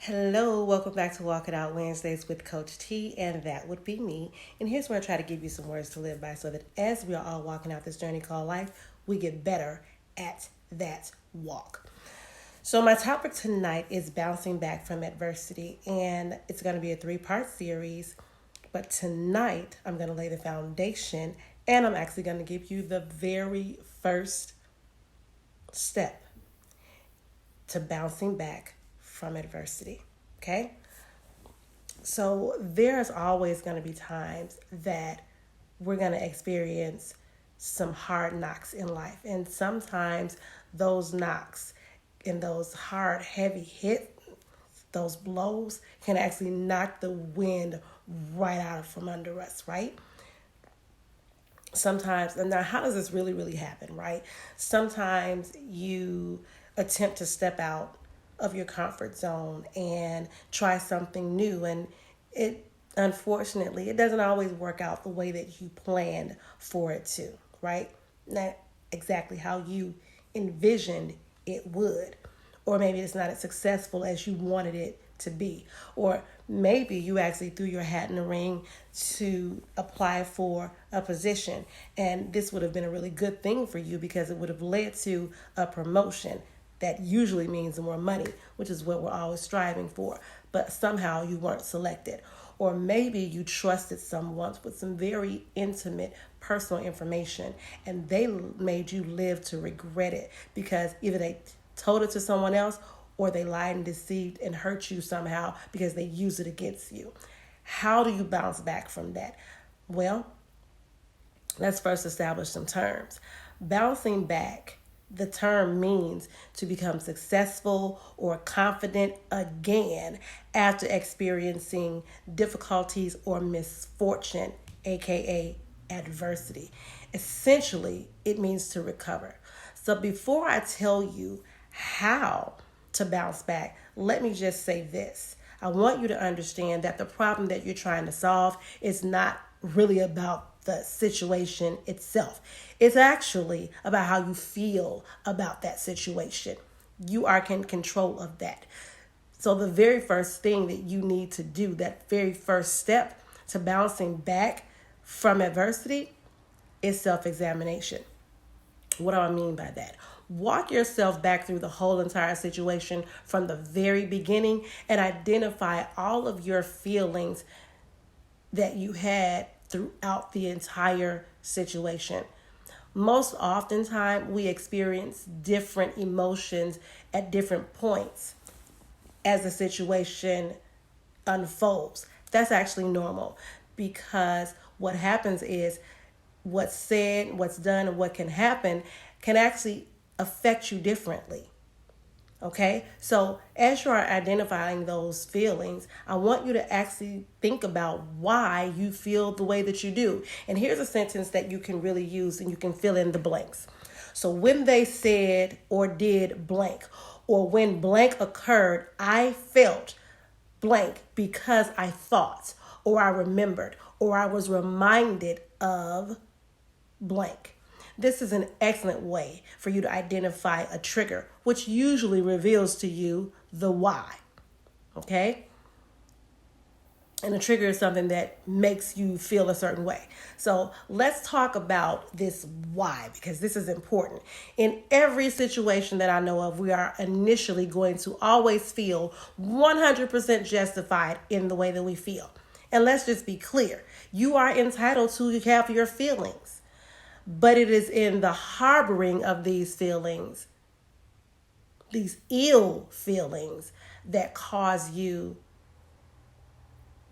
Hello, welcome back to Walk It Out Wednesdays with Coach T, and that would be me. And here's where I try to give you some words to live by so that as we are all walking out this journey called life, we get better at that walk. So, my topic tonight is bouncing back from adversity, and it's going to be a three-part series. But tonight, I'm going to lay the foundation, and I'm actually going to give you the very first step to bouncing back from adversity. Okay? So there's always going to be times that we're going to experience some hard knocks in life. And sometimes those knocks and those hard, heavy hits, those blows can actually knock the wind right out from under us, right? Sometimes, and now how does this really happen, right? Sometimes you attempt to step out of your comfort zone and try something new, and it doesn't always work out the way that you planned for it to, right? Not exactly how you envisioned it would, or maybe it's not as successful as you wanted it to be, or maybe you actually threw your hat in the ring to apply for a position, and this would have been a really good thing for you because it would have led to a promotion. That usually means more money, which is what we're always striving for. But somehow you weren't selected. Or maybe you trusted someone with some very intimate personal information and they made you live to regret it because either they told it to someone else or they lied and deceived and hurt you somehow because they used it against you. How do you bounce back from that? Well, let's first establish some terms. Bouncing back, the term means to become successful or confident again after experiencing difficulties or misfortune, aka adversity. Essentially, it means to recover. So before I tell you how to bounce back, let me just say this. I want you to understand that the problem that you're trying to solve is not really about the situation itself. It's actually about how you feel about that situation. You are in control of that. So the very first thing that you need to do, that very first step to bouncing back from adversity is self-examination. What do I mean by that? Walk yourself back through the whole entire situation from the very beginning and identify all of your feelings that you had throughout the entire situation. Most oftentimes we experience different emotions at different points as the situation unfolds. That's actually normal because what happens is what's said, what's done, and what can happen can actually affect you differently. Okay, so as you are identifying those feelings, I want you to actually think about why you feel the way that you do. And here's a sentence that you can really use and you can fill in the blanks. So when they said or did blank, or when blank occurred, I felt blank because I thought, or I remembered, or I was reminded of blank. This is an excellent way for you to identify a trigger, which usually reveals to you the why. Okay? And a trigger is something that makes you feel a certain way. So let's talk about this why, because this is important. In every situation that I know of, we are initially going to always feel 100% justified in the way that we feel. And let's just be clear. You are entitled to have your feelings. But it is in the harboring of these feelings, these ill feelings, that cause you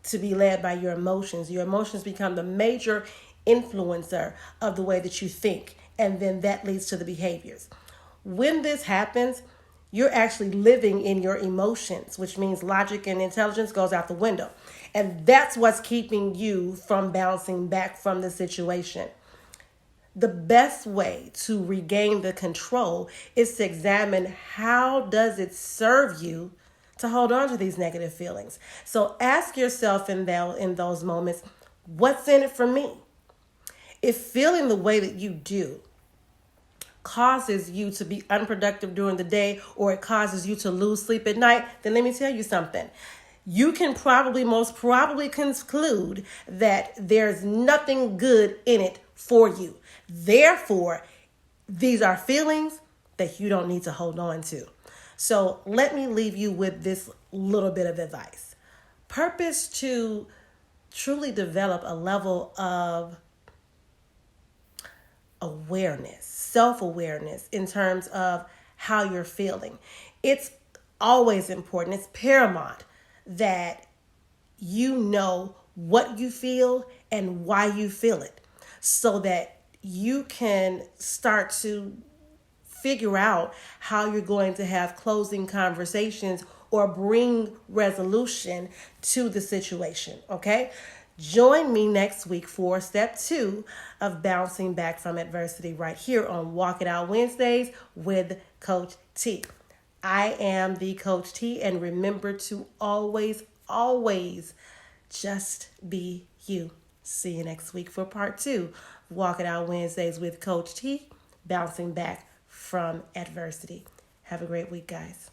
to be led by your emotions. Your emotions become the major influencer of the way that you think, and then that leads to the behaviors. When this happens, you're actually living in your emotions, which means logic and intelligence goes out the window. And that's what's keeping you from bouncing back from the situation. The best way to regain the control is to examine how does it serve you to hold on to these negative feelings. So ask yourself in those moments, what's in it for me? If feeling the way that you do causes you to be unproductive during the day, or it causes you to lose sleep at night, then let me tell you something. You can most probably conclude that there's nothing good in it for you. Therefore, these are feelings that you don't need to hold on to. So let me leave you with this little bit of advice. Purpose to truly develop a level of awareness, self-awareness in terms of how you're feeling. It's always important, it's paramount that you know what you feel and why you feel it, so that you can start to figure out how you're going to have closing conversations or bring resolution to the situation, okay? Join me next week for step 2 of bouncing back from adversity right here on Walk It Out Wednesdays with Coach T. I am the Coach T, and remember to always, always just be you. See you next week for part 2 of Walk It Out Wednesdays with Coach T, bouncing back from adversity. Have a great week, guys.